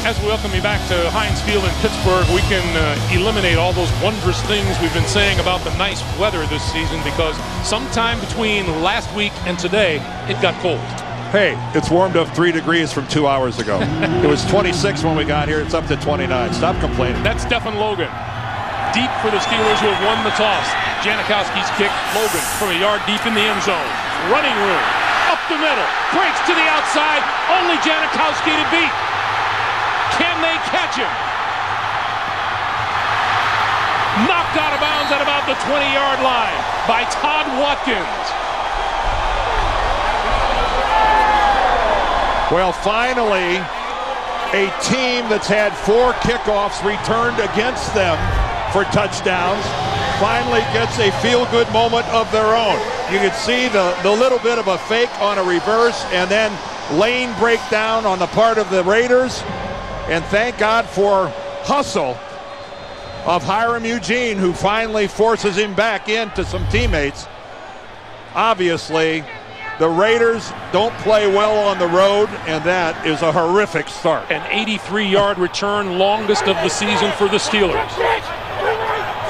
As we welcome you back to Heinz Field in Pittsburgh, we can eliminate all those wondrous things we've been saying about the nice weather this season, because sometime between last week and today, it got cold. Hey, it's warmed up 3 degrees from 2 hours ago. It was 26 when we got here. It's up to 29. Stop complaining. That's Stephen Logan. Deep for the Steelers, who have won the toss. Janikowski's kick. Logan from a yard deep in the end zone. Running room. Up the middle. Breaks to the outside. Only Janikowski to beat. Can they catch him? Knocked out of bounds at about the 20-yard line by Todd Watkins. Well, finally, a team that's had 4 kickoffs returned against them for touchdowns finally gets a feel-good moment of their own. You can see the little bit of a fake on a reverse, and then lane breakdown on the part of the Raiders. And thank God for hustle of Hiram Eugene, who finally forces him back into some teammates. Obviously, the Raiders don't play well on the road, and that is a horrific start. An 83-yard return, longest of the season for the Steelers.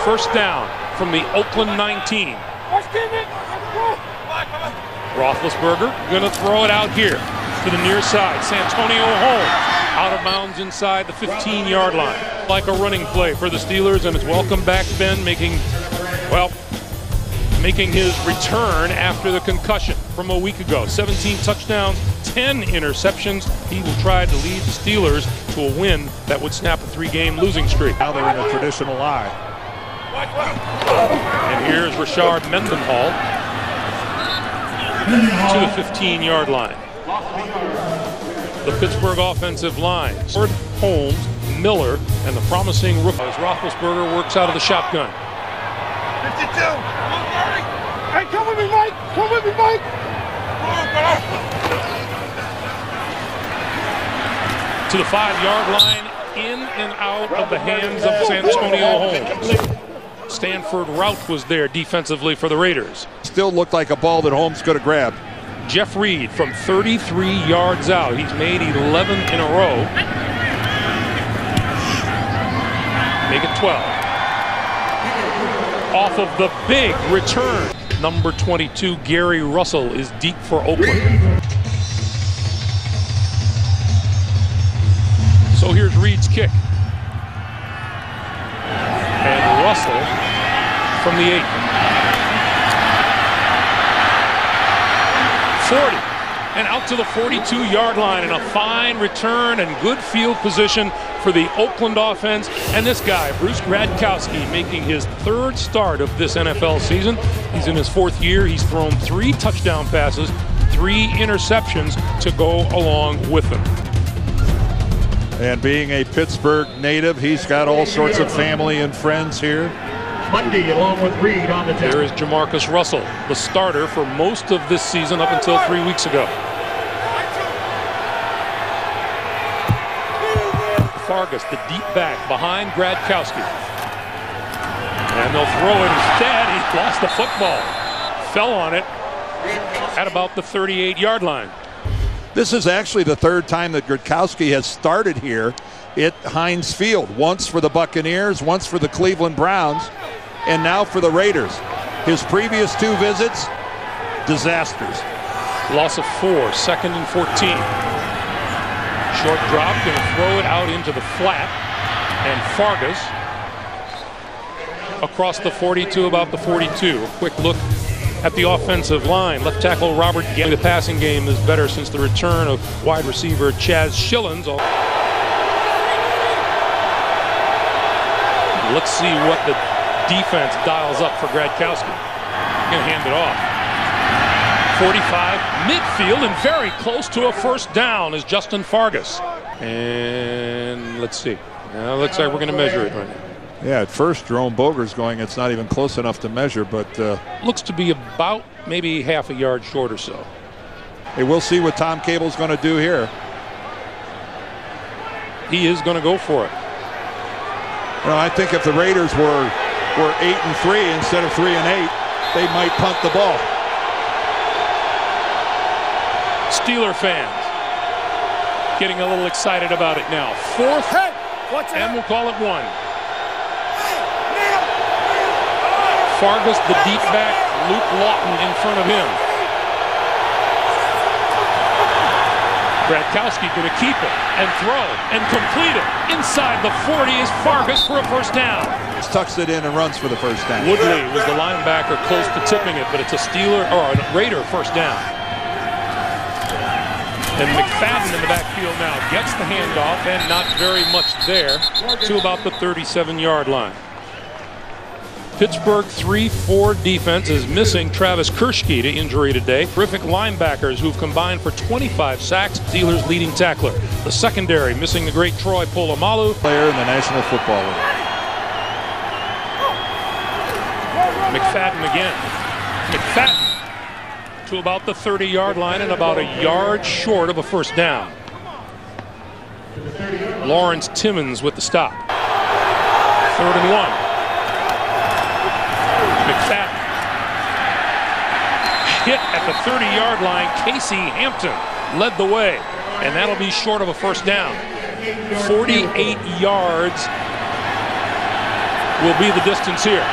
First down from the Oakland 19. Roethlisberger going to throw it out here to the near side. Santonio Holmes out of bounds inside the 15-yard line. Like a running play for the Steelers, and it's welcome back Ben, making his return after the concussion from a week ago. 17 touchdowns, 10 interceptions. He will try to lead the Steelers to a win that would snap a 3-game losing streak. Now they're in a traditional eye. And here's Rashard Mendenhall to the 15-yard line. The Pittsburgh offensive line. Holmes, Miller, and the promising rookie as Roethlisberger works out of the shotgun. 52. Hey, come with me, Mike. Come with me, Mike. To the 5-yard line, in and out of the hands of Santonio Holmes. Stanford Rout was there defensively for the Raiders. Still looked like a ball that Holmes could have grabbed. Jeff Reed from 33 yards out. He's made 11 in a row. Make it 12. Off of the big return. Number 22, Gary Russell, is deep for Oakland. So here's Reed's kick. And Russell from the 8. 40. And out to the 42-yard line, and a fine return and good field position for the Oakland offense. And this guy, Bruce Gradkowski, making his 3rd start of this NFL season. He's in his 4th year. He's thrown 3 touchdown passes, 3 interceptions to go along with them. And being a Pittsburgh native, he's got all sorts of family and friends here. Monday, along with Reed on the table. There is Jamarcus Russell, the starter for most of this season up until 3 weeks ago. Fargus, the deep back behind Gradkowski. And they'll throw it instead. He lost the football. Fell on it at about the 38-yard line. This is actually the 3rd time that Gradkowski has started here at Heinz Field. Once for the Buccaneers, once for the Cleveland Browns, and now for the Raiders. His previous 2 visits, disasters. Loss of 4, 2nd and 14. Short drop, going to throw it out into the flat. And Fargus across the 42, about the 42. A quick look at the offensive line. Left tackle Robert Gay. The passing game is better since the return of wide receiver Chaz Schillens. Let's see what the defense dials up for Gradkowski. Going to hand it off. 45, midfield, and very close to a first down is Justin Fargus. And let's see. Now looks like we're going to measure it right now. Yeah, at first Jerome Boger's going, it's not even close enough to measure, but looks to be about maybe half a yard short or so. Hey, we'll see what Tom Cable's going to do here. He is going to go for it. You know, I think if the Raiders were 8-3 instead of 3-8, they might punt the ball. Steeler fans, getting a little excited about it now. Fourth, and we'll call it 1. Fargus, the deep back, Luke Lawton in front of him. Gradkowski going to keep it and throw and complete it. Inside the 40 is Fargus for a first down. Tucks it in and runs for the first down. Woodley was the linebacker close to tipping it, but it's a Steeler or a Raider first down. And McFadden in the backfield now gets the handoff, and not very much there to about the 37-yard line. Pittsburgh 3-4 defense is missing Travis Kershke to injury today. Terrific linebackers who've combined for 25 sacks. Steelers leading tackler. The secondary missing the great Troy Polamalu. Player in the National Football League. McFadden again. McFadden to about the 30-yard line and about a yard short of a first down. Lawrence Timmons with the stop. 3rd and 1. McFadden hit at the 30-yard line. Casey Hampton led the way, and that'll be short of a first down. 48 yards will be the distance here.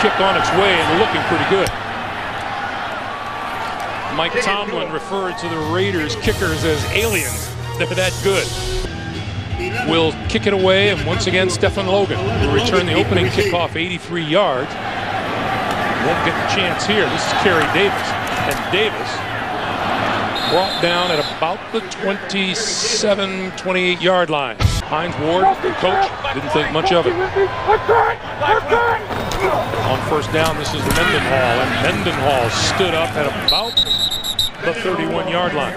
Kick on its way and looking pretty good. Mike Tomlin referred to the Raiders kickers as aliens. They're that good. Will kick it away, and once again Stephen Logan will return the opening kickoff 83 yards. Won't get the chance here. This is Kerry Davis, and Davis brought down at about the 27, 28-yard line. Hines Ward, the coach, didn't think much of it. On first down, this is Mendenhall, and Mendenhall stood up at about the 31-yard line.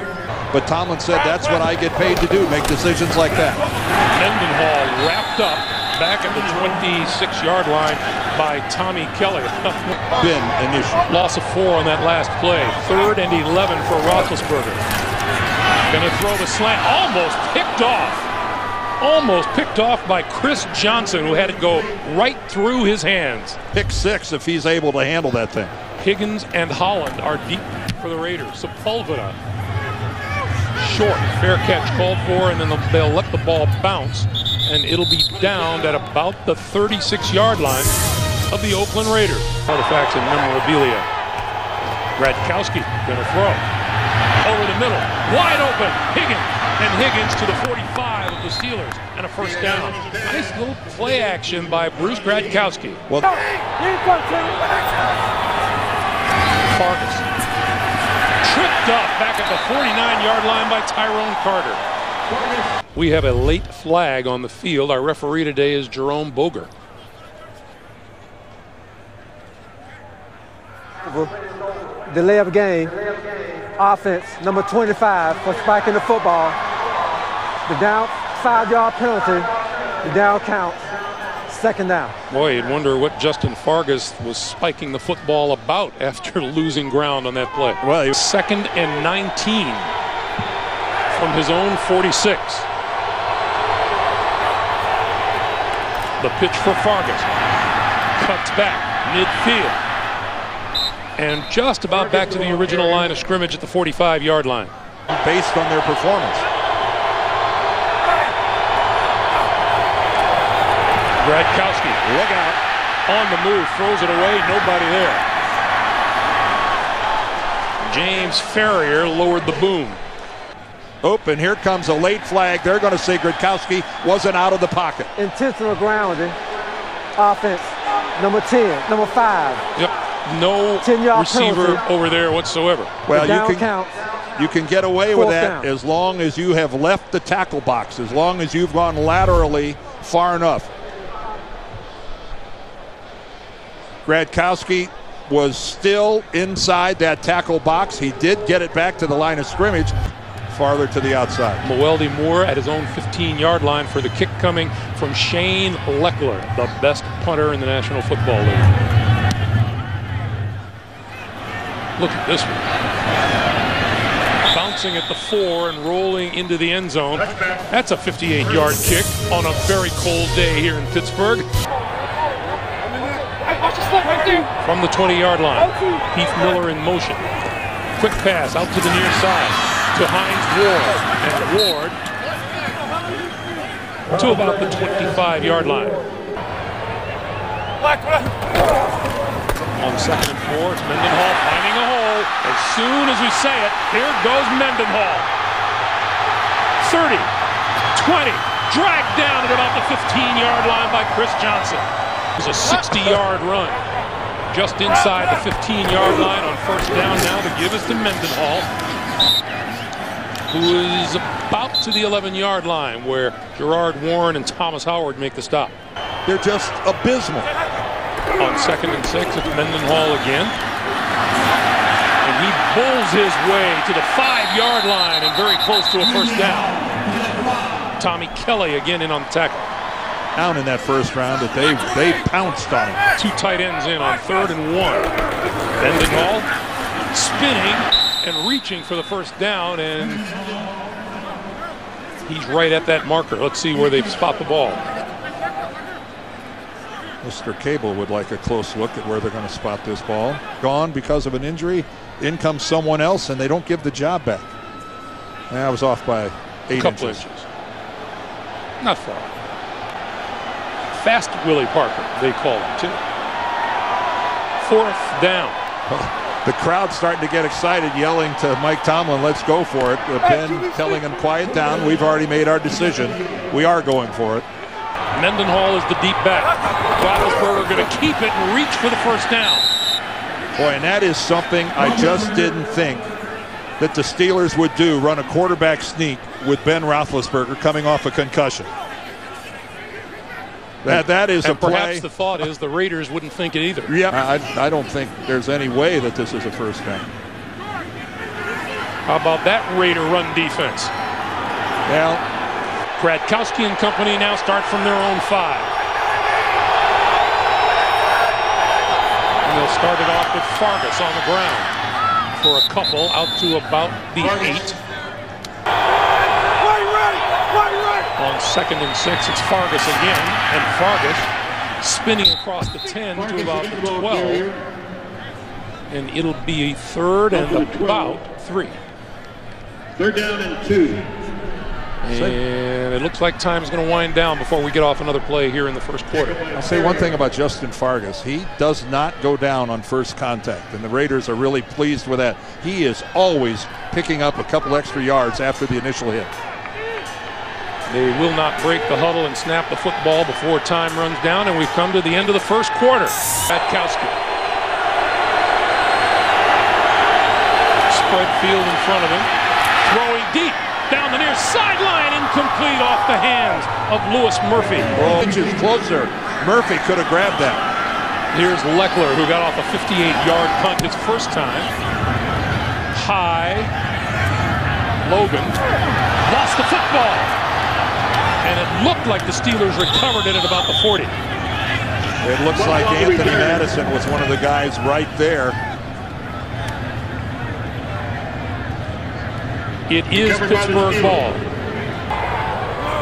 But Tomlin said that's what I get paid to do, make decisions like that. Mendenhall wrapped up back at the 26-yard line by Tommy Kelly. Been an issue. Loss of 4 on that last play. 3rd and 11 for Roethlisberger. Gonna throw the slant, almost picked off. Almost picked off by Chris Johnson, who had it go right through his hands. Pick 6 if he's able to handle that thing. Higgins and Holland are deep for the Raiders. Sepulveda short, fair catch called for, and then they'll let the ball bounce, and it'll be downed at about the 36-yard line of the Oakland Raiders. Artifacts and memorabilia. Gradkowski gonna throw over the middle, wide open. Higgins to the 45 of the Steelers, and a first down. Nice little play action by Bruce Gradkowski. Well, Fargus tripped up back at the 49-yard line by Tyrone Carter. We have a late flag on the field. Our referee today is Jerome Boger. Delay of game. Offense, number 25 for spiking the football. The down, 5-yard penalty. The down count. 2nd down. Boy, you'd wonder what Justin Fargus was spiking the football about after losing ground on that play. Well, 2nd and 19 from his own 46. The pitch for Fargus. Cuts back midfield. And just about back to the original line of scrimmage at the 45-yard line. Based on their performance. Gradkowski, Look out. on the move, throws it away, nobody there. James Ferrier lowered the boom. And here comes a late flag. They're going to say Gradkowski wasn't out of the pocket. Intentional grounding. Offense, number 10, number 5. Yep, no 10-yard receiver penalty. over there whatsoever. Well, You can get away with 4th that down. as long as you have left the tackle box, as long as you've gone laterally far enough. Gradkowski was still inside that tackle box. He did get it back to the line of scrimmage, farther to the outside. Mwelde Moore at his own 15-yard line for the kick coming from Shane Leckler, the best punter in the National Football League. Look at this one. Bouncing at the 4 and rolling into the end zone. That's a 58-yard kick on a very cold day here in Pittsburgh. From the 20-yard line, Heath Miller in motion. quick pass out to the near side to Hines Ward. And Ward to about the 25-yard line. On 2nd and 4, it's Mendenhall finding a hole. As soon as we say it, here goes Mendenhall. 30, 20, dragged down at about the 15-yard line by Chris Johnson. It was a 60-yard run. Just inside the 15-yard line on 1st down now to give us to Mendenhall, who is about to the 11-yard line where Gerard Warren and Thomas Howard make the stop. They're just abysmal. On 2nd and 6, it's Mendenhall again. And he bulls his way to the 5-yard line and very close to a 1st down. Tommy Kelly again in on the tackle. Down in that 1st round that they pounced on him. 2 tight ends in on 3rd and 1. Mendenhall spinning and reaching for the 1st down, and he's right at that marker. Let's see where they spot the ball. Mr. Cable would like a close look at where they're going to spot this ball. Gone because of an injury. In comes someone else, and they don't give the job back. I was off by 8 inches. Not far. Fast Willie Parker, they call him too. 4th down. The crowd's starting to get excited, yelling to Mike Tomlin, let's go for it. Ben telling him, quiet down. We've already made our decision. We are going for it. Mendenhall is the deep back. Roethlisberger going to keep it and reach for the 1st down. Boy, and that is something I just didn't think that the Steelers would do, run a quarterback sneak with Ben Roethlisberger coming off a concussion. That is a play. Perhaps the thought is the Raiders wouldn't think it either. Yeah, I don't think there's any way that this is a 1st down. How about that Raider run defense? Well, Gradkowski and company now start from their own 5. And they'll start it off with Fargas on the ground for a couple out to about the 8. On 2nd and 6, it's Fargas again, and Fargas spinning across the 10 to about the 12. And it'll be a 3rd and about 3. 3rd down and 2. And it looks like time is going to wind down before we get off another play here in the 1st quarter. I'll say one thing about Justin Fargas. He does not go down on 1st contact, and the Raiders are really pleased with that. He is always picking up a couple extra yards after the initial hit. They will not break the huddle and snap the football before time runs down, and we've come to the end of the 1st quarter. Gradkowski. Spread field in front of him. Throwing deep down the near sideline, incomplete off the hands of Louis Murphy. Inches closer. Murphy could have grabbed that. Here's Leckler, who got off a 58-yard punt his 1st time. High. Logan lost the football. And it looked like the Steelers recovered it at about the 40. It looks like Anthony Madison was one of the guys right there. It is Pittsburgh ball.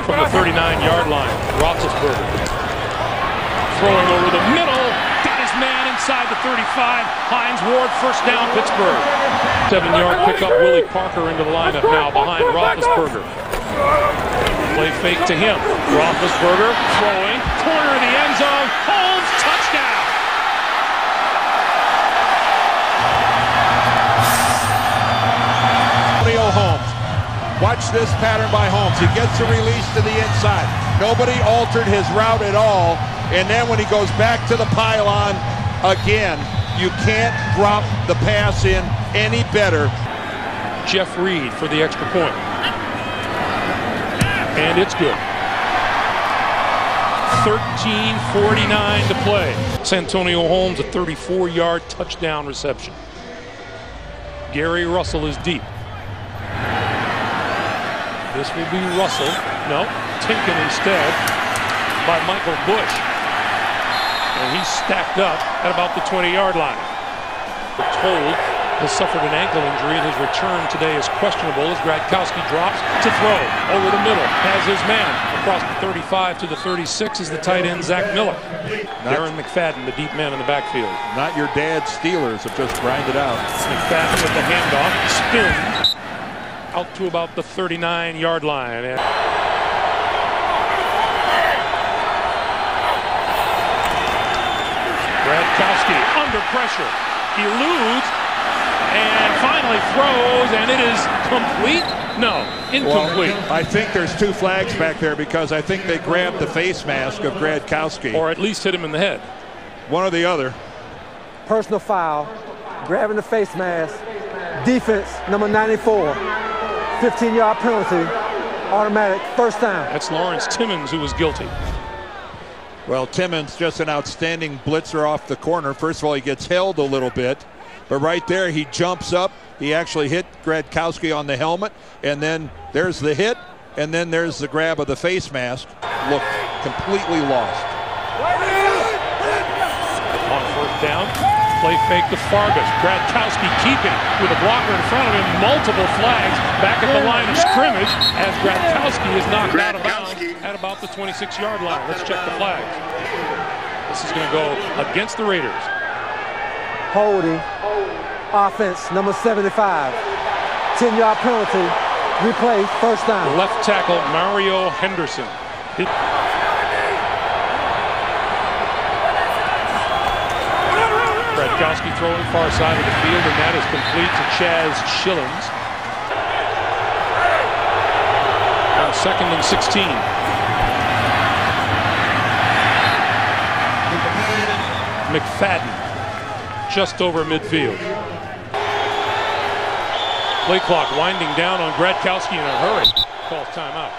From the 39-yard line, Roethlisberger throwing over the middle. Got his man inside the 35. Hines Ward, 1st down, Pittsburgh. 7-yard pickup, Willie Parker into the lineup now behind Roethlisberger. Play fake to him. Roethlisberger throwing. Corner of the end zone. Holmes, touchdown. Holmes. Watch this pattern by Holmes. He gets a release to the inside. Nobody altered his route at all. And then when he goes back to the pylon again, you can't drop the pass in any better. Jeff Reed for the extra point. And it's good. 13:49 to play. Santonio Holmes, a 34-yard touchdown reception. Gary Russell is deep. This will be Russell. No, taken instead by Michael Bush. And he's stacked up at about the 20-yard line. We're told has suffered an ankle injury, and his return today is questionable as Gradkowski drops to throw over the middle. Has his man across the 35 to the 36 is the tight end, Zach Miller. Darren McFadden, the deep man in the backfield. Not your dad's Steelers have just grinded out. McFadden with the handoff, spins out to about the 39-yard line. And Gradkowski under pressure, eludes, and finally throws, and it is complete? No, incomplete. Well, I think there's two flags back there because I think they grabbed the face mask of Gradkowski. Or at least hit him in the head. One or the other. Personal foul, grabbing the face mask, defense, number 94, 15-yard penalty, automatic, first down. That's Lawrence Timmons who was guilty. Well, Timmons, just an outstanding blitzer off the corner. First of all, he gets held a little bit, but right there he jumps up. He actually hit Gradkowski on the helmet, and then there's the hit, and then there's the grab of the face mask. Looked completely lost. On first down, play fake to Fargas. Gradkowski keeping with a blocker in front of him. Multiple flags back at the line of scrimmage as Gradkowski is knocked out of bounds at about the 26-yard line. Let's check the flags. This is going to go against the Raiders. Holding, offense, number 75, 10-yard penalty, replay, first down. Left tackle Mario Henderson. Gradkowski throwing far side of the field, and that is complete to Chaz Schillens. On 2nd and 16. McFadden just over midfield. Play clock winding down on Gradkowski in a hurry. Calls timeout.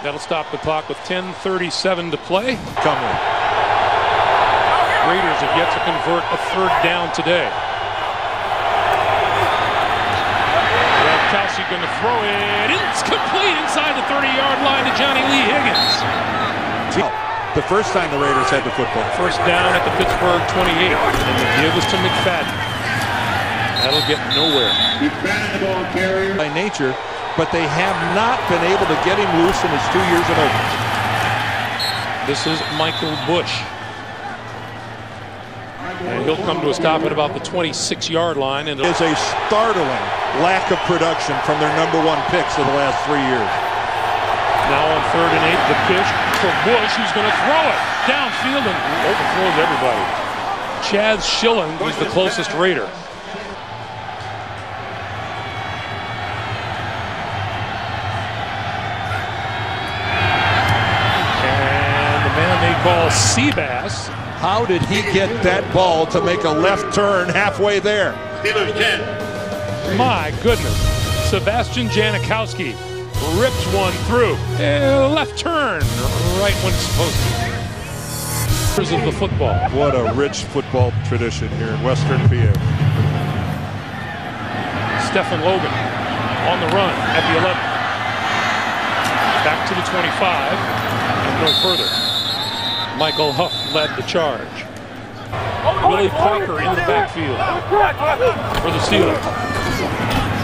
That'll stop the clock with 10:37 to play. Raiders have yet to convert a third down today. Gradkowski going to throw it. It's complete inside the 30-yard line to Johnny Lee Higgins. The first time the Raiders had the football. First down at the Pittsburgh 28. And the give was to McFadden. That'll get nowhere. By nature, but they have not been able to get him loose in his 2 years in Oakland. This is Michael Bush. And he'll come to a stop at about the 26-yard line. And it's a startling lack of production from their #1 picks of the last 3 years. Now on 3rd and 8, the pitch for Bush, who's going to throw it downfield and overthrows everybody. Chaz Schillens is the closest Raider. And the man they call Seabass. How did he get that ball to make a left turn halfway there? My goodness. Sebastian Janikowski rips one through. Left turn right when it's supposed to. Of the football. What a rich football tradition here in Western PA. Stephen Logan on the run at the 11. Back to the 25 and no further. Michael Huff led the charge. Willie Parker in the backfield for the Steelers.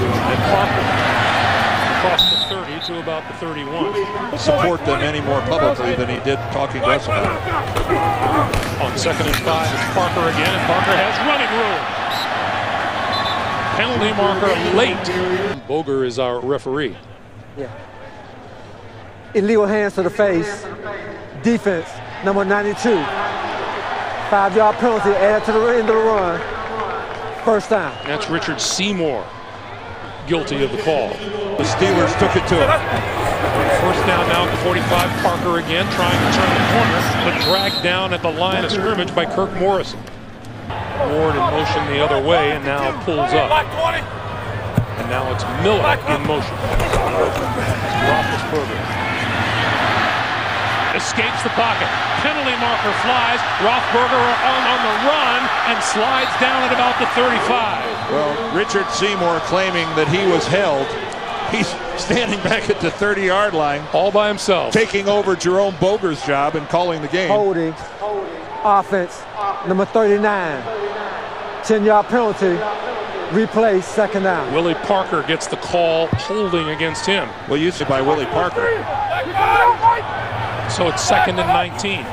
And Parker across the 30 to about the 31. Support them any more publicly than he did talking to us about it. On 2nd and 5, it's Parker again, and Parker has running room. Penalty marker late. Boger is our referee. Yeah. Illegal hands to the face. Defense, number 92. 5-yard penalty added to the end of the run. First down. That's Richard Seymour, guilty of the call. The Steelers took it to him. First down now at the 45. Parker again trying to turn the corner, but dragged down at the line of scrimmage by Kirk Morrison. Ward in motion the other way and now pulls up. And now it's Miller in motion. Roethlisberger escapes the pocket. Penalty marker flies. Roethlisberger on the run and slides down at about the 35. Well, Richard Seymour claiming that he was held. He's standing back at the 30-yard line. All by himself. Taking over Jerome Boger's job and calling the game. Holding. Offense, number 39. 10-yard penalty. Replay, second down. Willie Parker gets the call, holding against him. Well, used by Willie Parker. So it's 2nd and 19.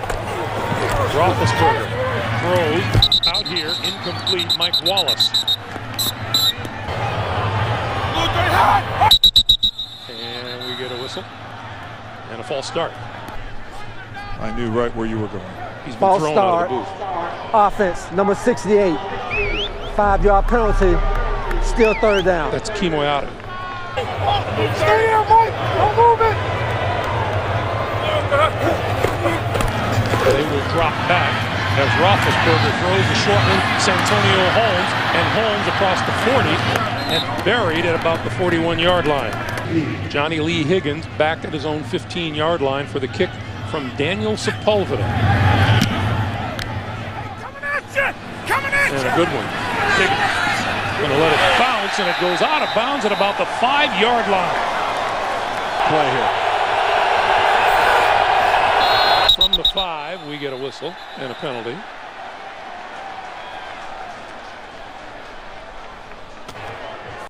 Roethlisberger throws out here, incomplete. Mike Wallace. And we get a whistle and a false start. I knew right where you were going. He's been False thrown start. out of the booth. Offense, number 68. 5-yard penalty. Still third down. That's Kimoyata. Stay there, Mike. Don't move it. They will drop back as Roethlisberger throws the short one. Santonio Holmes, and Holmes across the 40 and buried at about the 41-yard line. Johnny Lee Higgins back at his own 15-yard line for the kick from Daniel Sepulveda. Coming at And a good one. Higgins going to let it bounce, and it goes out of bounds at about the 5-yard line. Play here. From the 5, we get a whistle and a penalty.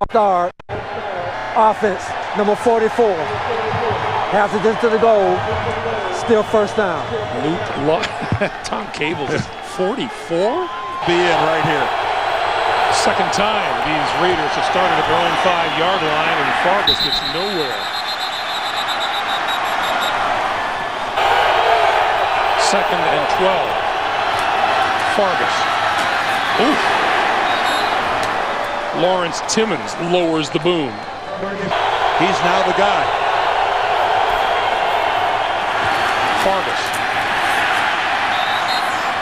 Start. Offense, number 44. Has it into the goal. Still first down. Tom Cable is 44? Be in right here. Second time these Raiders have started at their own 5-yard line, and Fargus gets nowhere. 2nd and 12. Fargus. Oof. Lawrence Timmons lowers the boom. He's now the guy. Fargus.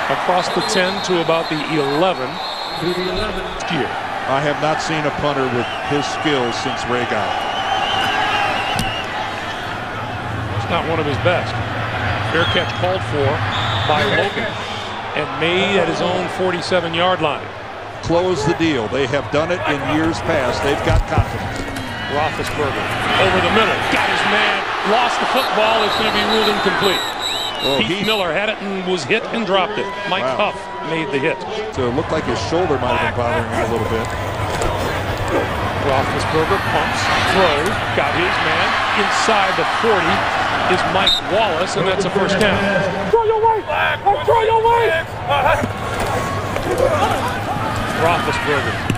Across the 10 to about the 11. Year. I have not seen a punter with his skills since Ray got it. It's not one of his best. Fair catch called for by Logan and made at his own 47-yard line. Close the deal. They have done it in years past. They've got confidence. Roethlisberger over the middle, got his man, lost the football. It's going to be ruled incomplete. Well, Pete Miller had it and was hit and dropped it. Mike Huff made the hit. So it looked like his shoulder might have been bothering him a little bit. Roethlisberger pumps, throws, got his man inside the 40 is Mike Wallace, and that's a first down. Throw your way. Throw your way. Roethlisberger.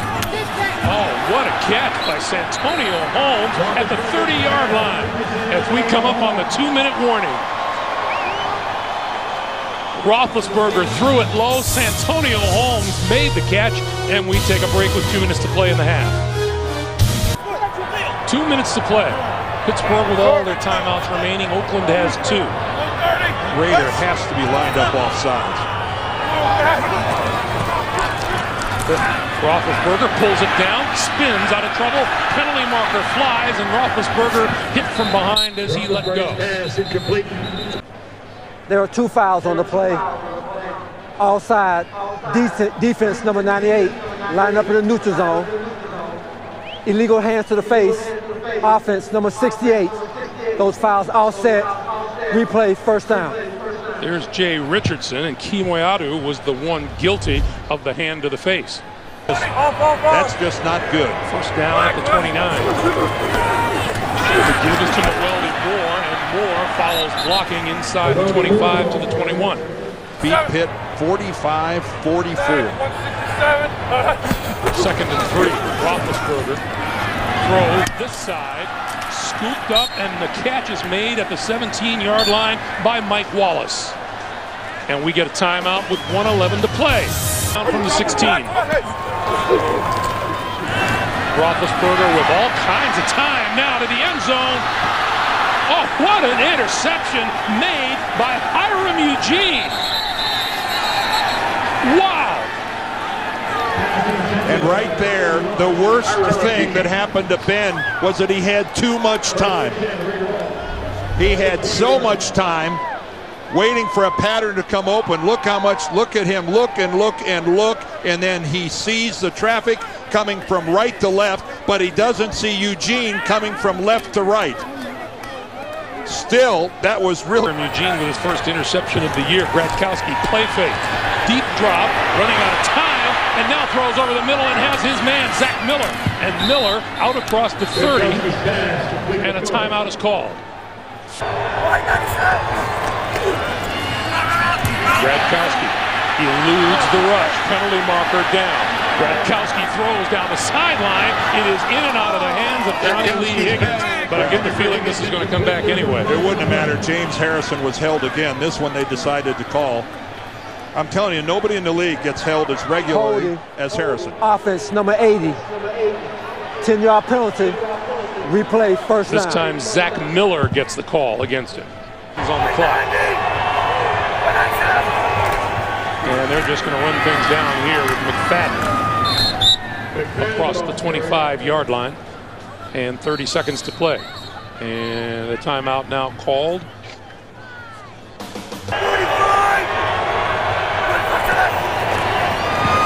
Oh, what a catch by Santonio Holmes at the 30-yard line as we come up on the 2-minute warning. Roethlisberger threw it low. Santonio Holmes made the catch, and we take a break with 2 minutes to play in the half. 2 minutes to play. Pittsburgh with all their timeouts remaining. Oakland has 2. Raider has to be lined up off sides. Roethlisberger pulls it down, spins out of trouble. Penalty marker flies, and Roethlisberger hit from behind as he let go. There are 2 fouls on the play. Offside. Defense number 98 lined up in the neutral zone. Illegal hands to the face. Offense number 68. Those fouls offset. Replay, first down. There's Jay Richardson, and Kimoyatu was the one guilty of the hand to the face. That's just not good. First down at the 29. The give is to Noel Moore, and Moore follows blocking inside the 25 to the 21. Beat Pitt 45-44. 2nd and 3. Roethlisberger throws this side, scooped up, and the catch is made at the 17-yard line by Mike Wallace. And we get a timeout with 1:11 to play. Down from the 16. Roethlisberger with all kinds of time now to the end zone. Oh, what an interception made by Hiram Eugene. Wow. And right there, the worst thing that happened to Ben was that he had too much time. He had so much time waiting for a pattern to come open. Look how much, look at him, look and look and look, and then he sees the traffic coming from right to left, but he doesn't see Eugene coming from left to right. Still, that was really... Eugene with his first interception of the year. Gradkowski play fake. Deep drop, running out of time, and now throws over the middle and has his man, Zach Miller. And Miller out across the 30, and a timeout is called. Gradkowski eludes the rush. Penalty marker down. Gradkowski throws down the sideline. It is in and out of the hands of Johnny Lee Higgins. But I get the feeling this is going to come back anyway. It wouldn't have mattered. James Harrison was held again. This one they decided to call. I'm telling you, nobody in the league gets held as regularly as Harrison. Offense number 80. 10-yard penalty. Replay first down. This time Zach Miller gets the call against him. He's on the clock. And they're just going to run things down here with McFadden across the 25-yard line. And 30 seconds to play. And the timeout now called.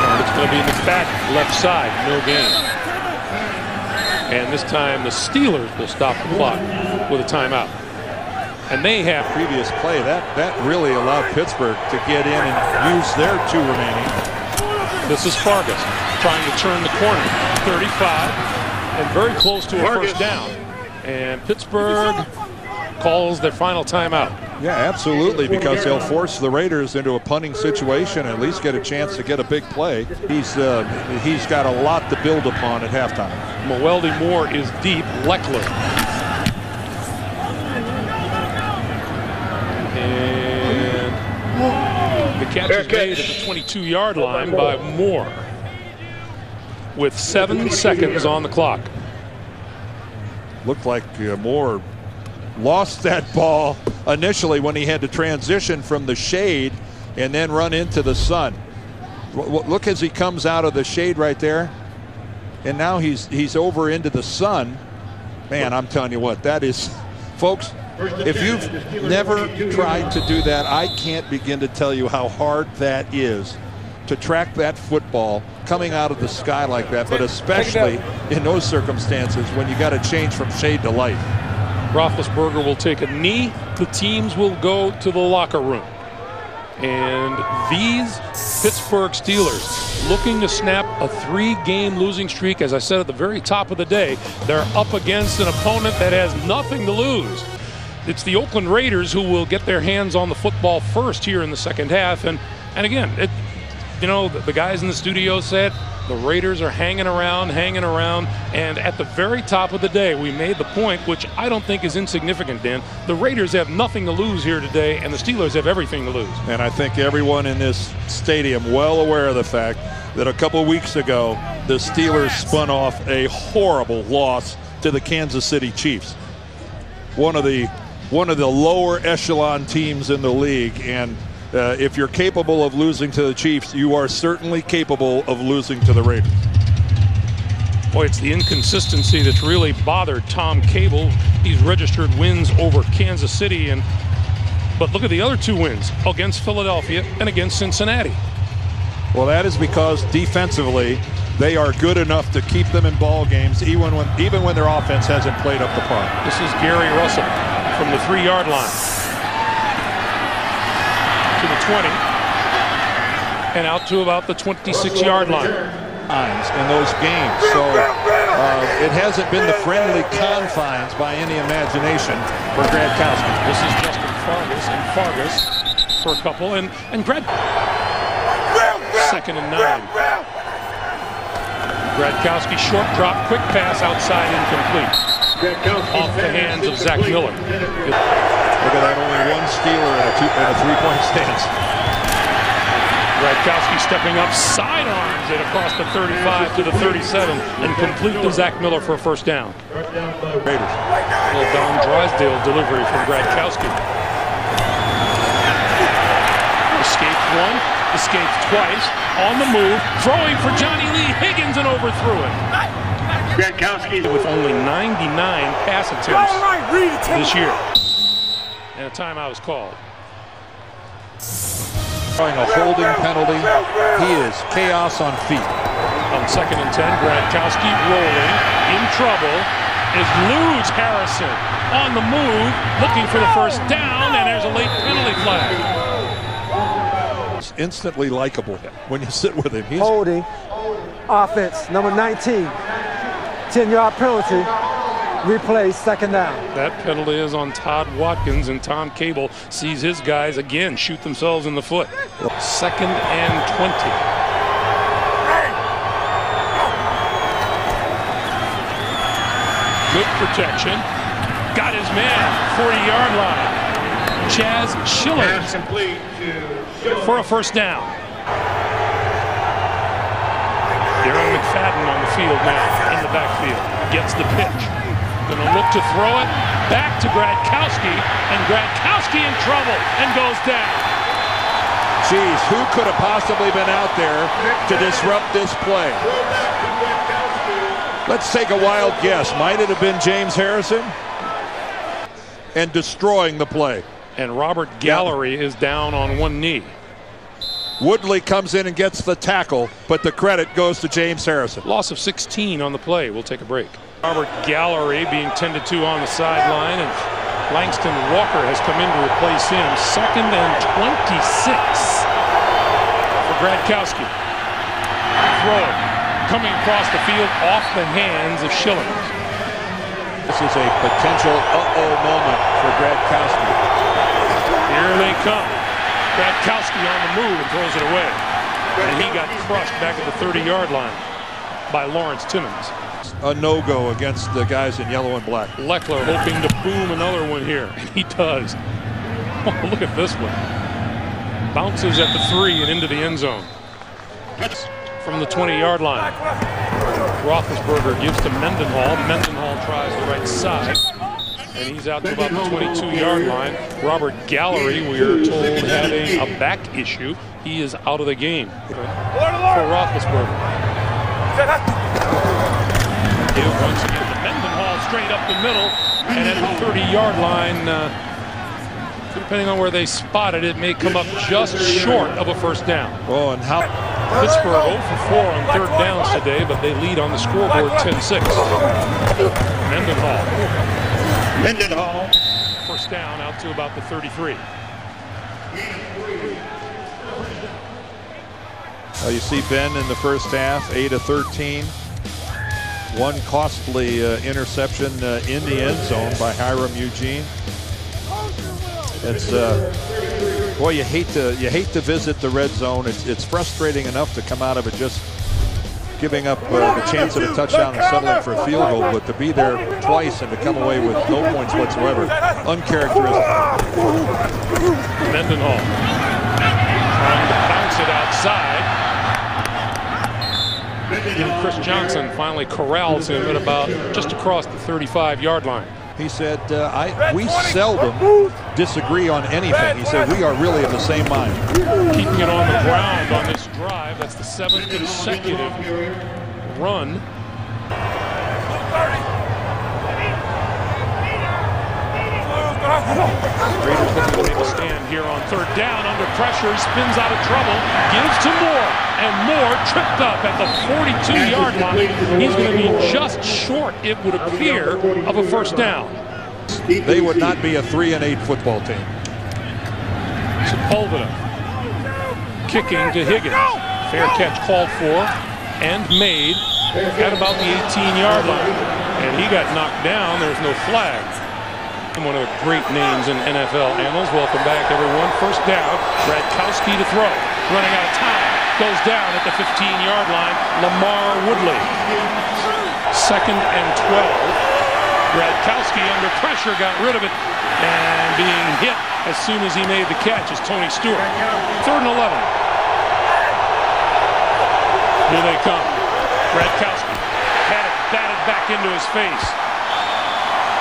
And it's going to be McFadden, left side, no gain. And this time the Steelers will stop the clock with a timeout. And they have previous play that really allowed Pittsburgh to get in and use their 2 remaining. This is Fargas trying to turn the corner. 35 and very close to a first down. And Pittsburgh calls their final timeout. Yeah, absolutely, because they'll force the Raiders into a punting situation and at least get a chance to get a big play. He's got a lot to build upon at halftime. Mwelde Moore is deep. Leckler. And the catch is made at the 22-yard line by Moore with 7 seconds on the clock. Looked like Moore lost that ball initially when he had to transition from the shade and then run into the sun. Look as he comes out of the shade right there, and now he's over into the sun. Man, I'm telling you what, that is, folks, if you've never tried to do that, I can't begin to tell you how hard that is to track that football coming out of the sky like that, but especially in those circumstances when you got to change from shade to light. Roethlisberger will take a knee. The teams will go to the locker room. And these Pittsburgh Steelers, looking to snap a 3-game losing streak, as I said at the very top of the day, they're up against an opponent that has nothing to lose. It's the Oakland Raiders who will get their hands on the football first here in the second half. And again, you know, the guys in the studio said the Raiders are hanging around, and at the very top of the day, we made the point, which I don't think is insignificant, Dan. The Raiders have nothing to lose here today, and the Steelers have everything to lose. And I think everyone in this stadium well aware of the fact that a couple weeks ago, the Steelers spun off a horrible loss to the Kansas City Chiefs. One of the lower echelon teams in the league, and if you're capable of losing to the Chiefs, you are certainly capable of losing to the Raiders. Boy, it's the inconsistency that's really bothered Tom Cable. He's registered wins over Kansas City, but look at the other 2 wins against Philadelphia and against Cincinnati. Well, that is because defensively they are good enough to keep them in ball games even when their offense hasn't played up the par. This is Gary Russell from the 3-yard line to the 20 and out to about the 26-yard line. In those games, so it hasn't been the friendly confines by any imagination for Gradkowski. This is Justin Fargas for a couple, and second and 9. Gradkowski short drop, quick pass outside, incomplete. Off the hands of Zach Miller. Look at that, only 1 Steeler in a 3-point stance. Gradkowski stepping up, sidearms it across the 35 to the 37, and complete to Zach Miller for a first down. Raiders. A little Don Drysdale delivery from Gradkowski. Escaped 1, escaped twice, on the move, throwing for Johnny Lee Higgins and overthrew it. Gradkowski with only 99 pass attempts this year. And a timeout is called. Throwing a holding penalty. He is chaos on feet. On 2nd and 10, Gradkowski rolling, in trouble, eludes Harrison. On the move, looking for the first down, and there's a late penalty flag. Instantly likable when you sit with him. He's holding Offense, number 19. 10-yard penalty. Replay, second down. That penalty is on Todd Watkins, and Tom Cable sees his guys again shoot themselves in the foot. 2nd and 20. Good protection. Got his man, 40-yard line. Chaz Schillings for a first down. Darren McFadden on the field now, in the backfield. Gets the pitch. Gonna look to throw it back to Gradkowski, and Gradkowski in trouble and goes down. Geez, who could have possibly been out there to disrupt this play? Let's take a wild guess. Might it have been James Harrison? And destroying the play. And Robert Gallery is down on one knee. Woodley comes in and gets the tackle, but the credit goes to James Harrison. Loss of 16 on the play. We'll take a break. Robert Gallery being tended to on the sideline, and Langston Walker has come in to replace him. 2nd and 26 for Gradkowski. Throw coming across the field off the hands of Schillings. This is a potential moment for Gradkowski. Here they come. Gradkowski on the move and throws it away. And he got crushed back at the 30-yard line by Lawrence Timmons. A no-go against the guys in yellow and black. Leckler hoping to boom another one here, and he does. Oh, look at this one. Bounces at the 3 and into the end zone. From the 20-yard line. Roethlisberger gives to Mendenhall. Mendenhall tries the right side, and he's out to about the 22-yard line. Robert Gallery, we are told, having a back issue. He is out of the game for Roethlisberger. Give once again to Mendenhall, straight up the middle, and at the 30-yard line, depending on where they spot it, it may come up just short of a first down. Oh, and how Pittsburgh 0 for 4 on third downs today, but they lead on the scoreboard 10-6. Mendenhall. First down out to about the 33. you see Ben in the first half, 8 of 13. One costly interception in the end zone by Hiram Eugene. It's boy, you hate to visit the red zone. It's frustrating enough to come out of it just giving up the chance at a touchdown and settling for a field goal, but to be there twice and to come away with no points whatsoever, uncharacteristic. Mendenhall trying to bounce it outside. And Chris Johnson finally corrals him at about just across the 35-yard line. He said, we seldom disagree on anything. He said, we are really of the same mind. Keeping it on the ground on this drive. That's the 7th consecutive run. Raiders looking to make a stand here on third down. Under pressure, spins out of trouble, gives to Moore, and Moore tripped up at the 42-yard line. He's going to be just short, it would appear, of a first down. They would not be a 3-8 football team. Sepulveda kicking to Higgins. Fair catch called for and made at about the 18-yard line. And he got knocked down. There's no flag. One of the great names in NFL annals. Welcome back, everyone. First down. Gradkowski to throw. Running out of time. Goes down at the 15-yard line. Lamar Woodley. 2nd and 12. Gradkowski under pressure got rid of it. And being hit as soon as he made the catch is Tony Stewart. 3rd and 11. Here they come. Gradkowski had it batted back into his face.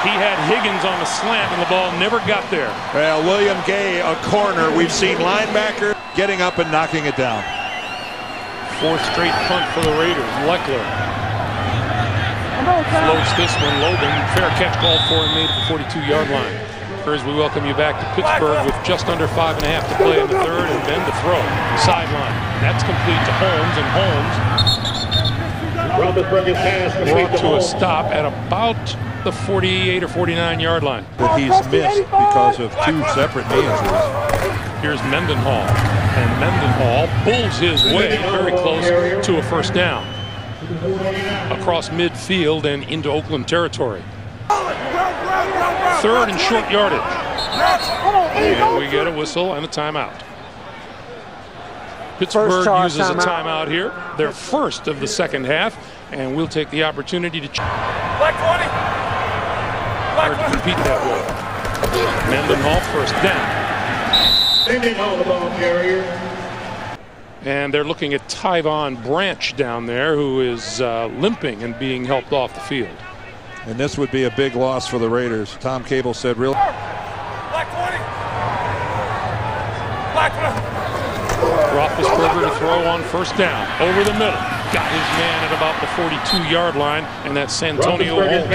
He had Higgins on the slant and the ball never got there. Well, William Gay, a corner. We've seen linebacker getting up and knocking it down. 4th straight punt for the Raiders. Leckler floats this one. Logan, fair catch called for and made at the 42-yard line. As we welcome you back to Pittsburgh with just under 5.5 to play in the third, and Ben to throw. Sideline. That's complete to Holmes, and Holmes brought to a stop at about the 48 or 49-yard line. That he's missed because of 2 separate knee injuries. Here's Mendenhall, and Mendenhall pulls his way very close to a first down. across midfield and into Oakland territory. Third and short yardage. And we get a whistle and a timeout. Pittsburgh uses a timeout here, their first of the second half, and we'll take the opportunity to compete that way. Mendenhall first down. Mendenhall, the ball carrier. And they're looking at Tyvon Branch down there, who is limping and being helped off the field. And this would be a big loss for the Raiders. Tom Cable said, "Real." Roethlisberger to throw on first down, over the middle. Got his man at about the 42-yard line, and that's Santonio Holmes.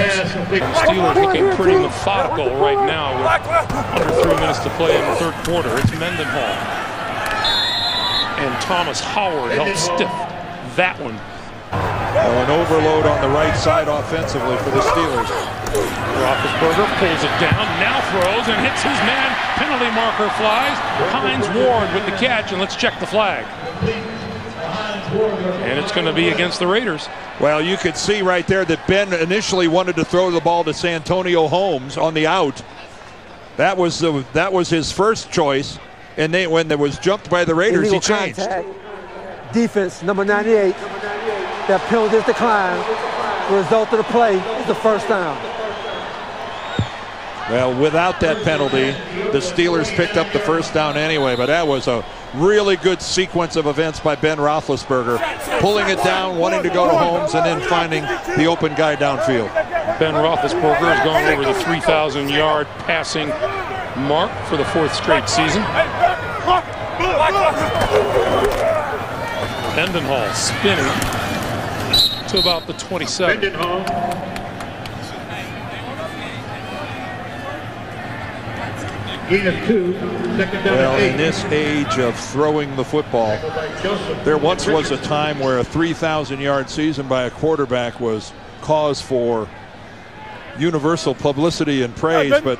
The Steelers looking pretty methodical right now with under 3 minutes to play in the third quarter. It's Mendenhall. And Thomas Howard helped stiff that one. Well, an overload on the right side offensively for the Steelers. Roethlisberger pulls it down, now throws and hits his man. Penalty marker flies. Hines Ward with the catch, and let's check the flag. And it's going to be against the Raiders. Well, you could see right there that Ben initially wanted to throw the ball to Santonio Holmes on the out. That was his first choice, and when there was jumped by the Raiders, he changed. Contact. Defense number 98. That penalty decline. The result of the play is the first down. Well, without that penalty, the Steelers picked up the first down anyway, but that was a really good sequence of events by Ben Roethlisberger, pulling it down, wanting to go to Holmes, and then finding the open guy downfield. Ben Roethlisberger has gone over the 3,000-yard passing mark for the fourth straight season. Mendenhall spinning to about the 27. Well, in this age of throwing the football, there once was a time where a 3,000-yard season by a quarterback was cause for universal publicity and praise. But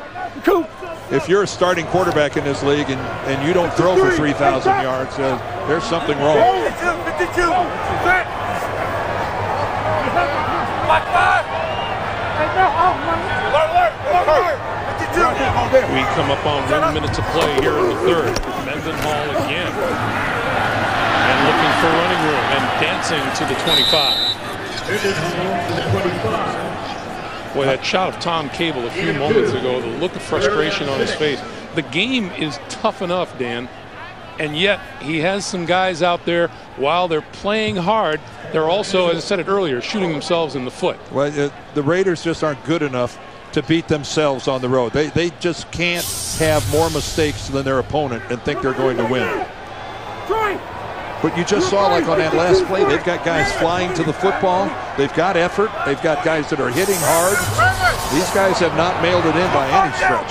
if you're a starting quarterback in this league and you don't throw for 3,000 yards, there's something wrong. We come up on 1 minute to play here in the third. Mendenhall again. And looking for running room and dancing to the 25. Boy, that shot of Tom Cable a few moments ago, the look of frustration on his face. The game is tough enough, Dan, and yet he has some guys out there, while they're playing hard, they're also, as I said it earlier, shooting themselves in the foot. Well, the Raiders just aren't good enough to beat themselves on the road. They just can't have more mistakes than their opponent and think they're going to win. But you just saw, like on that last play, they've got guys flying to the football. They've got effort. They've got guys that are hitting hard. These guys have not mailed it in by any stretch.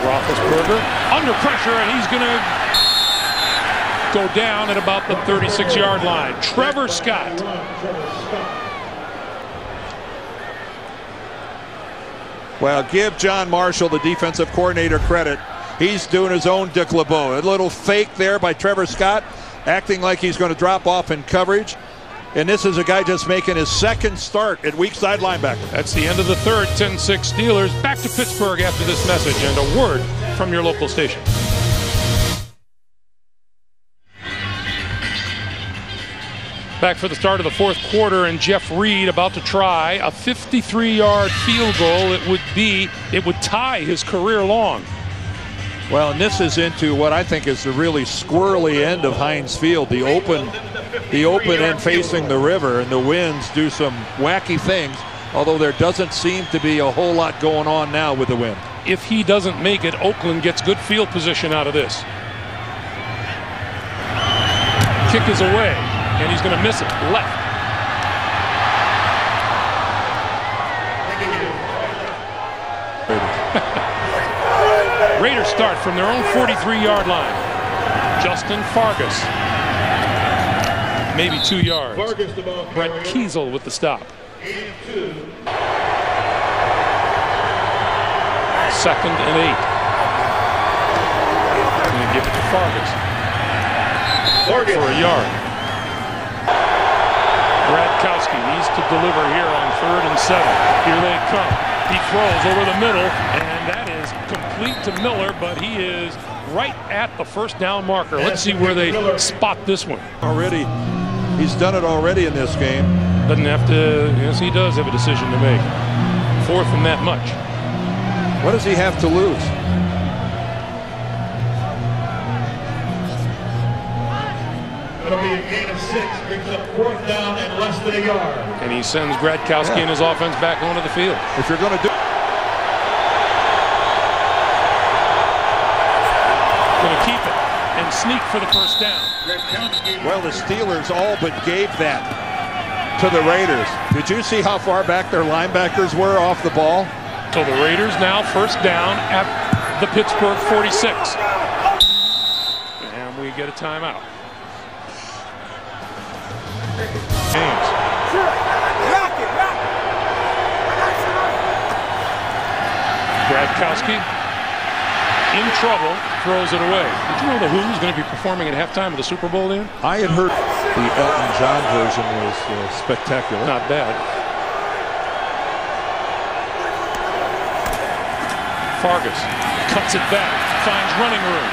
Roethlisberger under pressure, and he's going to go down at about the 36-yard line. Trevor Scott. Well, give John Marshall, the defensive coordinator, credit. He's doing his own Dick LeBeau. A little fake there by Trevor Scott, acting like he's going to drop off in coverage. And this is a guy just making his second start at weak side linebacker. That's the end of the third. 10-6 Steelers. Back to Pittsburgh after this message and a word from your local station. Back for the start of the fourth quarter, and Jeff Reed about to try a 53-yard field goal. It would tie his career long. Well, and this is into what I think is the really squirrely end of Heinz Field, the open end facing the river, and the winds do some wacky things, although there doesn't seem to be a whole lot going on now with the wind. If he doesn't make it, Oakland gets good field position out of this. Kick is away, and he's going to miss it left. Raiders start from their own 43-yard line. Justin Fargas, maybe 2 yards. Brett Kiesel with the stop. Second and 8. Going to give it to Fargas. for a yard. Gradkowski needs to deliver here on 3rd and 7. Here they come. He throws over the middle, and that is complete to Miller, but he is right at the first down marker. Let's see where they spot this one. Already, he's done it already in this game. Doesn't have to, yes, he does have a decision to make. 4th and that much. What does he have to lose? It'll be a gain of 6, brings up 4th down and less than a yard. And he sends Gradkowski and his offense back onto the field. If you're going to do... Going to keep it and sneak for the first down. Well, the Steelers all but gave that to the Raiders. Did you see how far back their linebackers were off the ball? So the Raiders now first down at the Pittsburgh 46. And we get a timeout. James. Gradkowski in trouble, throws it away. Did you know the Who's going to be performing at halftime of the Super Bowl then? I had heard the Elton John version was spectacular. Not bad. Fargus cuts it back, finds running room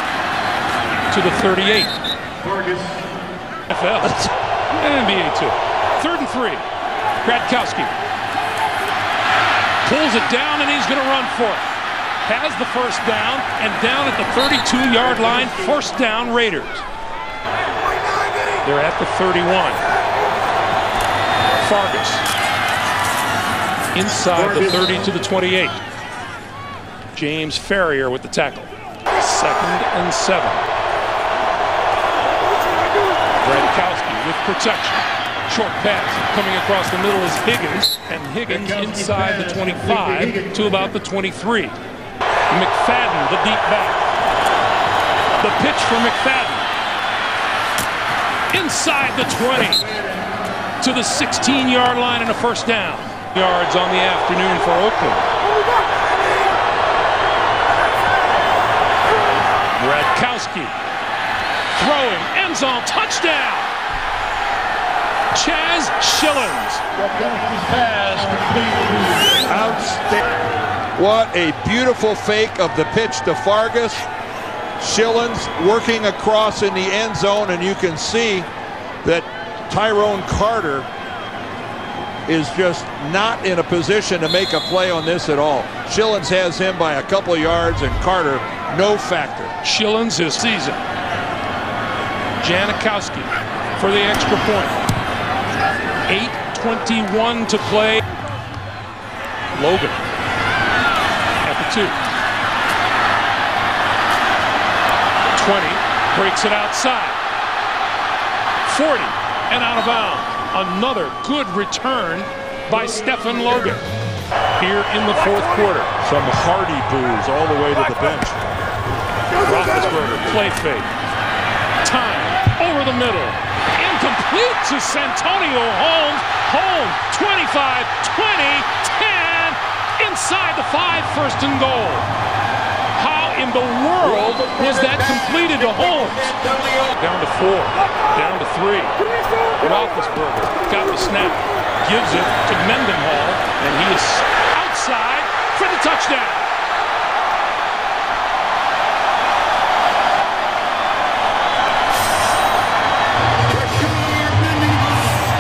to the 38. Fargus. NFL and NBA too. 3rd and 3. Gradkowski pulls it down and he's going to run for it. Has the first down and down at the 32-yard line. First down, Raiders. They're at the 31. Fargus inside the 30 to the 28. James Ferrier with the tackle. 2nd and 7. Gradkowski with protection. Short pass coming across the middle is Higgins, and Higgins inside the 25 to about the 23. McFadden, the deep back. The pitch for McFadden. Inside the 20 to the 16-yard line and a first down. Yards on the afternoon for Oakland. Gradkowski throwing, end zone, touchdown. Chaz Schillens. Outstanding. What a beautiful fake of the pitch to Fargus. Schillens working across in the end zone, and you can see that Tyrone Carter is just not in a position to make a play on this at all. Schillens has him by a couple of yards, and Carter, no factor. Schillens his season. Janikowski for the extra point. 8:21 to play. Logan at the 2. 20, breaks it outside. 40 and out of bounds. Another good return by Stephen Logan here in the 4th quarter. Some hearty boos all the way to the bench. Roethlisberger, play fake. Time over the middle. Incomplete to Santonio Holmes. Holmes, 25, 20, 10. Inside the 5, 1st and goal. How in the world was that completed to Holmes? Down to 4, down to 3. Roethlisberger got the snap, gives it to Mendenhall, and he is outside for the touchdown.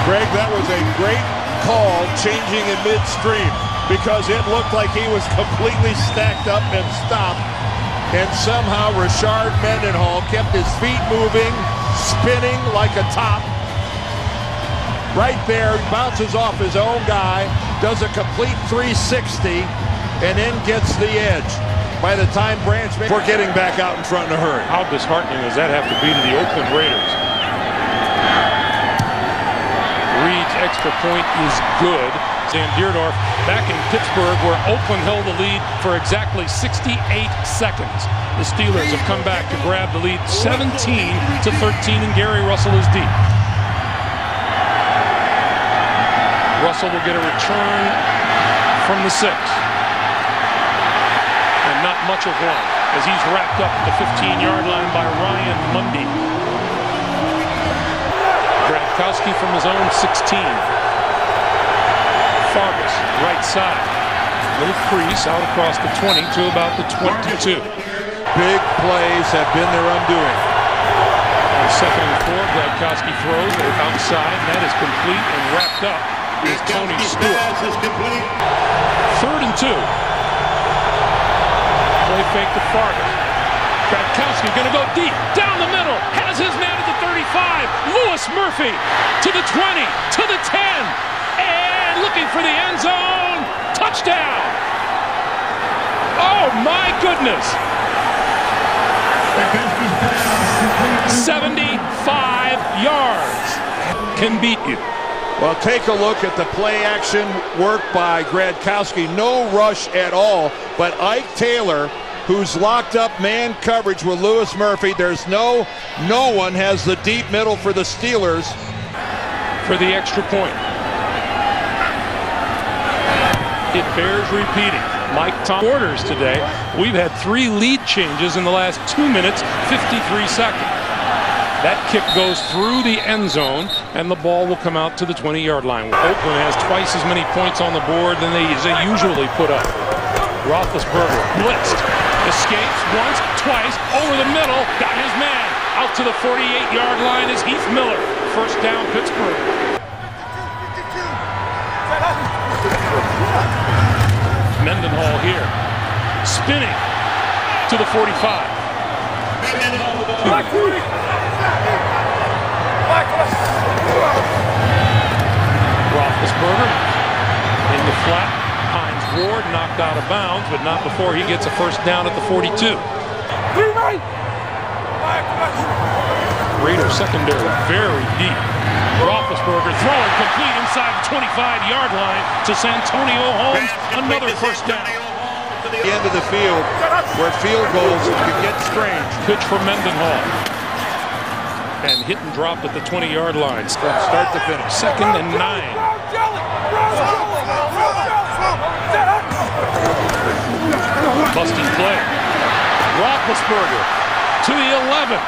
Greg, that was a great call, changing in midstream, because it looked like he was completely stacked up and stopped. And somehow Rashard Mendenhall kept his feet moving, spinning like a top. Right there, bounces off his own guy, does a complete 360, and then gets the edge. By the time Branch, we're getting back out in front in a hurry. How disheartening does that have to be to the Oakland Raiders? Reed's extra point is good. Sam Deerdorf back in Pittsburgh, where Oakland held the lead for exactly 68 seconds. The Steelers have come back to grab the lead 17 to 13, and Gary Russell is deep. Russell will get a return from the 6. And not much of one, as he's wrapped up at the 15-yard line by Ryan Mundy. Gradkowski from his own 16. Fargus, right side. Little crease out across the 20 to about the 22. Big plays have been their undoing. On 2nd and 4, Gradkowski throws it outside. That is complete and wrapped up is Tony Stewart. 3rd and 2. Play fake to Fargus. Gradkowski going to go deep, down the middle, has his man at the 35. Louis Murphy to the 20, to the 10, and looking for the end zone. Touchdown! Oh my goodness! 75 yards can beat you. Well, take a look at the play action work by Gradkowski. No rush at all, but Ike Taylor, who's locked up man coverage with Louis Murphy. There's no one has the deep middle for the Steelers. For the extra point. It bears repeating. Mike Tom orders today. We've had 3 lead changes in the last 2 minutes, 53 seconds. That kick goes through the end zone, and the ball will come out to the 20-yard line. Oakland has twice as many points on the board than they usually put up. Roethlisberger blitzed, escapes once, twice, over the middle, got his man. Out to the 48-yard line is Heath Miller. First down, Pittsburgh. Mendenhall here, spinning to the 45. Roethlisberger in the flat. Hines Ward knocked out of bounds, but not before he gets a first down at the 42. Raider secondary very deep. Roethlisberger throwing complete inside the 25-yard line to Santonio Holmes. Another first down. The end of the field where field goals can get strange. Pitch for Mendenhall. And hit and drop at the 20-yard line. Start to finish. 2nd and 9. Busting play. Roethlisberger to the 11.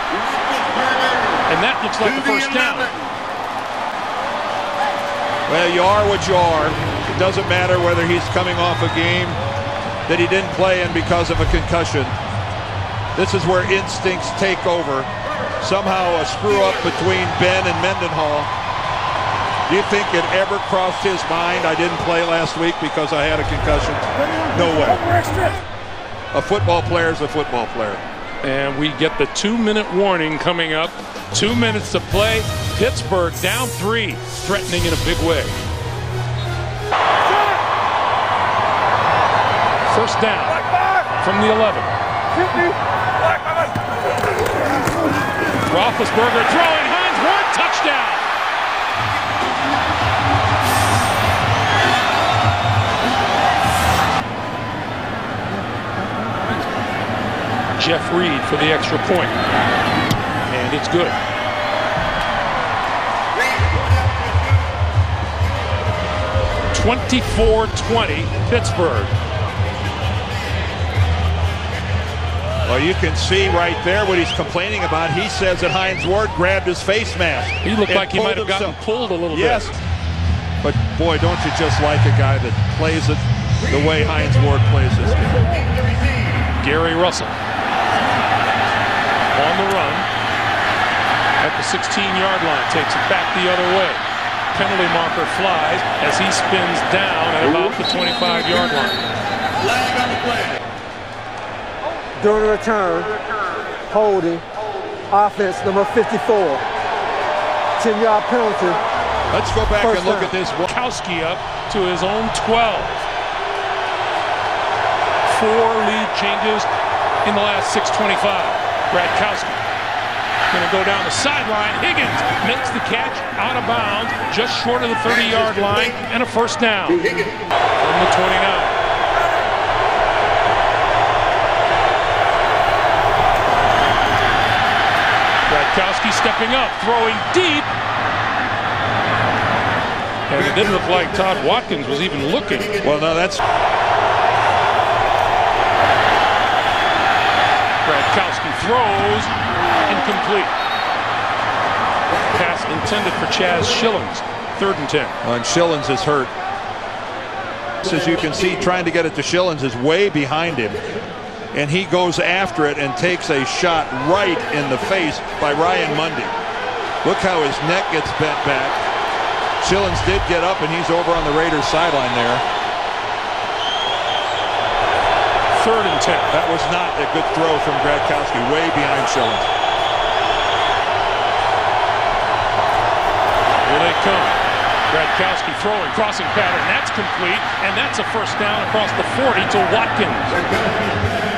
And that looks like the first down. Well, you are what you are. It doesn't matter whether he's coming off a game that he didn't play in because of a concussion. This is where instincts take over. Somehow a screw up between Ben and Mendenhall. Do you think it ever crossed his mind, I didn't play last week because I had a concussion? No way. A football player is a football player. And we get the 2-minute warning coming up. 2 minutes to play. Pittsburgh down 3, threatening in a big way. First down from the 11. Roethlisberger throwing, Hines Ward, touchdown. Jeff Reed for the extra point. And it's good. (24-20) Pittsburgh. Well, you can see right there what he's complaining about. He says that Hines Ward grabbed his face mask. He looked like he might have gotten pulled a little bit. Yes. But boy, don't you just like a guy that plays it the way Hines Ward plays this game. Gary Russell on the run at the 16-yard line, takes it back the other way. Penalty marker flies as he spins down at about the 25-yard line. Flag on the play. During the return, holding, offense number 54. 10-yard penalty. Let's go back and look at this. Gradkowski up to his own 12. 4 lead changes in the last 6:25. Gradkowski going to go down the sideline. Higgins makes the catch out of bounds, just short of the 30-yard line, and a first down from the 29. Gradkowski stepping up, throwing deep. And it didn't look like Todd Watkins was even looking. Well, no, that's... Gradkowski throws, incomplete. Pass intended for Chaz Schillens. 3rd and 10. And Schillens is hurt. As you can see, trying to get it to Schillens is way behind him. And he goes after it and takes a shot right in the face by Ryan Mundy. Look how his neck gets bent back. Schillens did get up, and he's over on the Raiders sideline there. 3rd and 10. That was not a good throw from Gradkowski, way behind Schillens. Here they come. Gradkowski throwing, crossing pattern. That's complete, and that's a first down across the 40 to Watkins.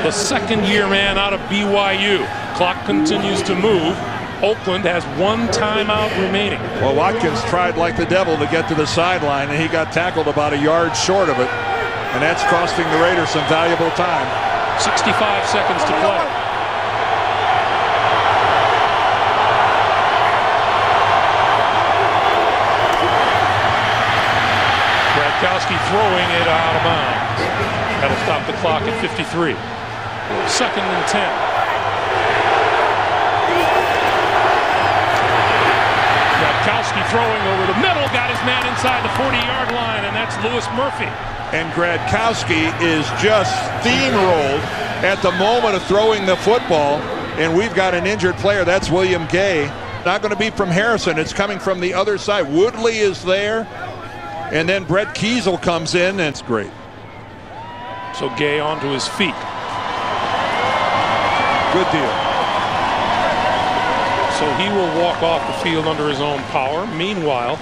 The second-year man out of BYU. Clock continues to move. Oakland has 1 timeout remaining. Well, Watkins tried like the devil to get to the sideline, and he got tackled about a yard short of it. And that's costing the Raiders some valuable time. 65 seconds to play. Gradkowski throwing it out of bounds. That'll stop the clock at 53. 2nd and 10. Gradkowski throwing over the middle, got his man inside the 40-yard line, and that's Louis Murphy. And Gradkowski is just steamrolled at the moment of throwing the football. And we've got an injured player. That's William Gay. Not going to be from Harrison. It's coming from the other side. Woodley is there. And then Brett Kiesel comes in, and it's great. So Gay onto his feet. Good deal. So he will walk off the field under his own power. Meanwhile,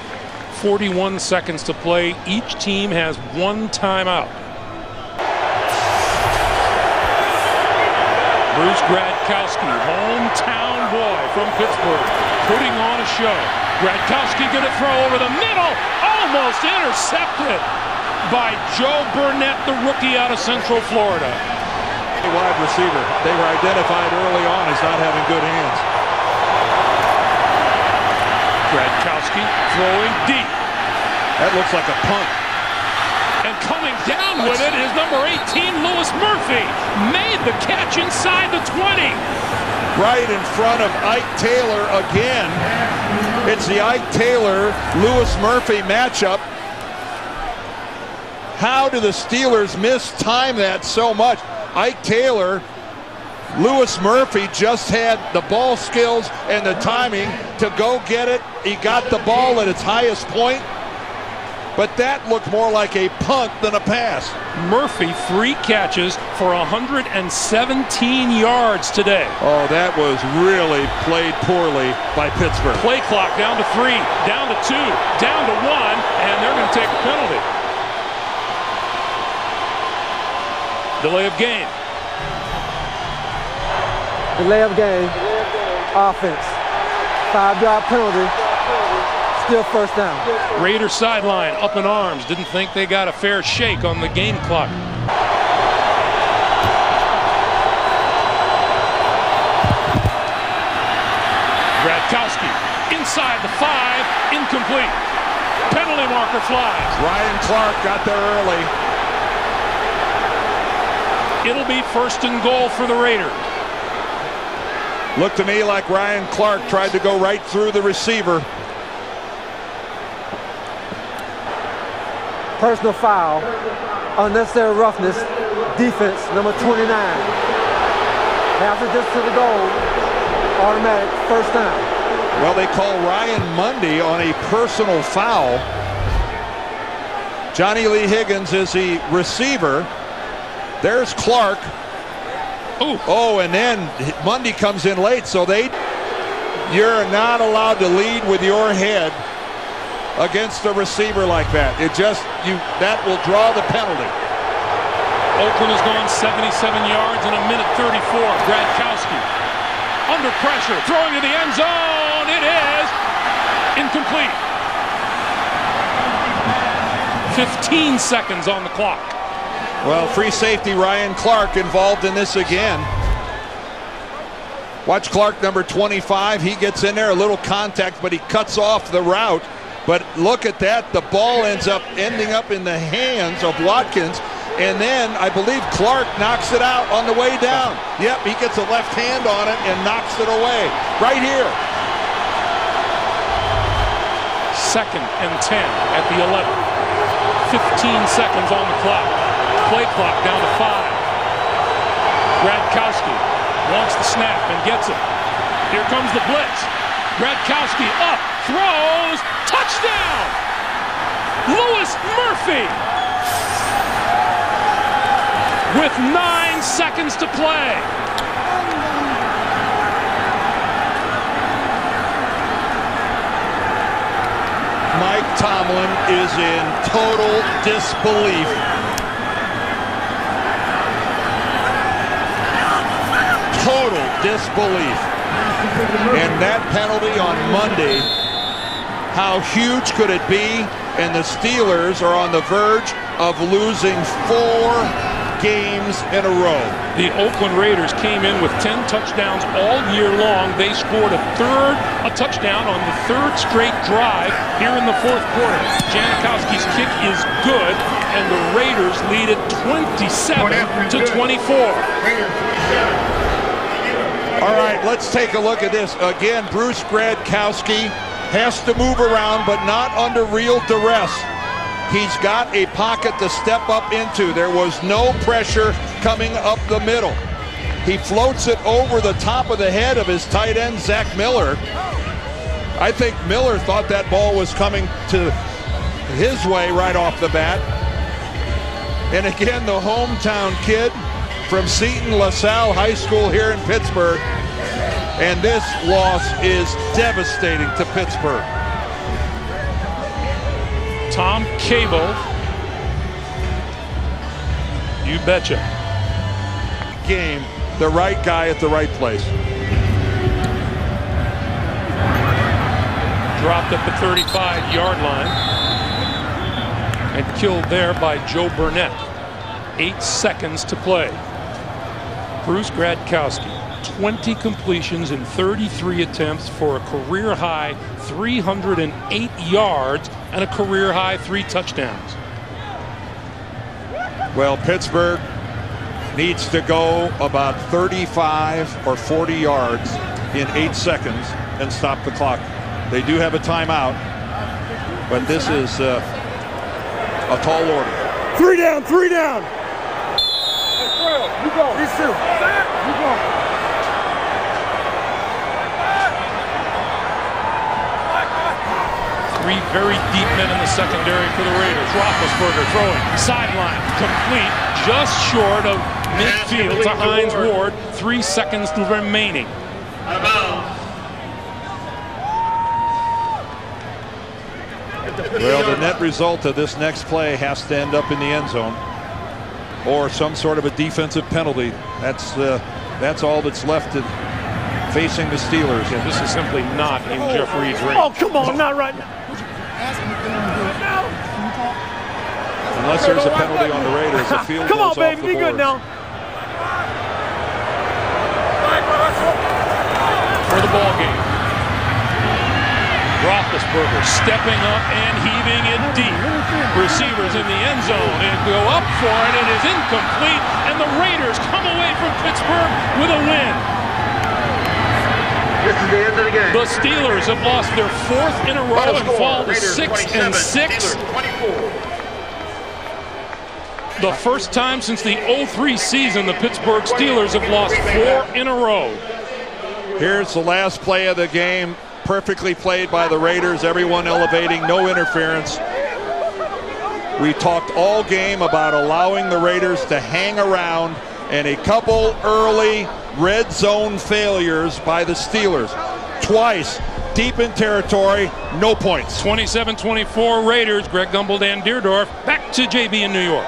41 seconds to play. Each team has 1 timeout. Bruce Gradkowski, hometown boy from Pittsburgh, putting on a show. Gradkowski going to throw over the middle. Almost intercepted by Joe Burnett, the rookie out of Central Florida. A wide receiver. They were identified early on as not having good hands. Gradkowski throwing deep. That looks like a punt. And coming down with it is number 18, Louis Murphy. Made the catch inside the 20. Right in front of Ike Taylor again. It's the Ike Taylor-Louis Murphy matchup. How do the Steelers mistime that so much? Ike Taylor, Louis Murphy just had the ball skills and the timing to go get it. He got the ball at its highest point, but that looked more like a punt than a pass. Murphy 3 catches for 117 yards today. Oh, that was really played poorly by Pittsburgh. Play clock down to 3, down to 2, down to 1, and they're going to take a penalty. Delay of game. Delay of game. Offense. 5-yard penalty. Still first down. Raiders sideline up in arms. Didn't think they got a fair shake on the game clock. Gradkowski inside the 5, incomplete. Penalty marker flies. Ryan Clark got there early. It'll be 1st and goal for the Raiders. Looked to me like Ryan Clark tried to go right through the receiver. Personal foul. Unnecessary roughness. Defense, number 29. Pass it just to the goal. Automatic first down. Well, they call Ryan Mundy on a personal foul. Johnny Lee Higgins is the receiver. There's Clark. Ooh. Oh, and then Mundy comes in late, so you're not allowed to lead with your head against a receiver like that. That will draw the penalty. Oakland has gone 77 yards in a minute 34. Gradkowski under pressure, throwing to the end zone. It is incomplete. 15 seconds on the clock. Well, free safety Ryan Clark involved in this again. Watch Clark, number 25. He gets in there, a little contact, but he cuts off the route. But look at that. The ball ending up in the hands of Watkins. And then I believe Clark knocks it out on the way down. Yep, he gets a left hand on it and knocks it away. Right here. 2nd and 10 at the 11. 15 seconds on the clock. Play clock down to 5. Gradkowski wants the snap and gets it. Here comes the blitz. Gradkowski up, throws, touchdown! Louis Murphy with 9 seconds to play. Mike Tomlin is in total disbelief. Total disbelief. And that penalty on Monday, how huge could it be? And the Steelers are on the verge of losing 4 games in a row. The Oakland Raiders came in with 10 touchdowns all year long. They scored a touchdown on the 3rd straight drive here in the 4th quarter. Janikowski's kick is good, and the Raiders lead it 27-24. All right, let's take a look at this. Again, Bruce Gradkowski has to move around, but not under real duress. He's got a pocket to step up into. There was no pressure coming up the middle. He floats it over the top of the head of his tight end, Zach Miller. I think Miller thought that ball was coming to his way right off the bat. And again, the hometown kid from Seton LaSalle High School here in Pittsburgh. And this loss is devastating to Pittsburgh. Tom Cable, you betcha. Game, the right guy at the right place. Dropped at the 35-yard line and killed there by Joe Burnett. 8 seconds to play. Bruce Gradkowski, 20 completions in 33 attempts for a career-high 308 yards and a career-high 3 touchdowns. Well, Pittsburgh needs to go about 35 or 40 yards in 8 seconds and stop the clock. They do have a timeout, but this is a tall order. 3 down, 3 down. You go. These 2. You go. Three very deep men in the secondary for the Raiders. Roethlisberger throwing, sideline, complete, just short of midfield to Hines Ward. 3 seconds remaining. Well, the net result of this next play has to end up in the end zone, or some sort of a defensive penalty. That's all that's left to facing the Steelers. Yeah, this is simply not in Jeff Reed's range. Oh, come on, not right now. Unless there's a penalty on the Raiders, the field come goes on, baby, off the be board. good now. For the ball game. Roethlisberger stepping up and heaving it deep. Receivers in the end zone and go up for it. It is incomplete, and the Raiders come away from Pittsburgh with a win. This is the end of the game. The Steelers have lost their 4th in a row and fall to 6-6. The first time since the 03 season the Pittsburgh Steelers have lost 4 in a row. Here's the last play of the game. Perfectly played by the Raiders. Everyone elevating, no interference. We talked all game about allowing the Raiders to hang around, and a couple early red zone failures by the Steelers. Twice, deep in territory, no points. 27-24 Raiders. Greg Gumbel, Dan Deerdorf. Back to JB in New York.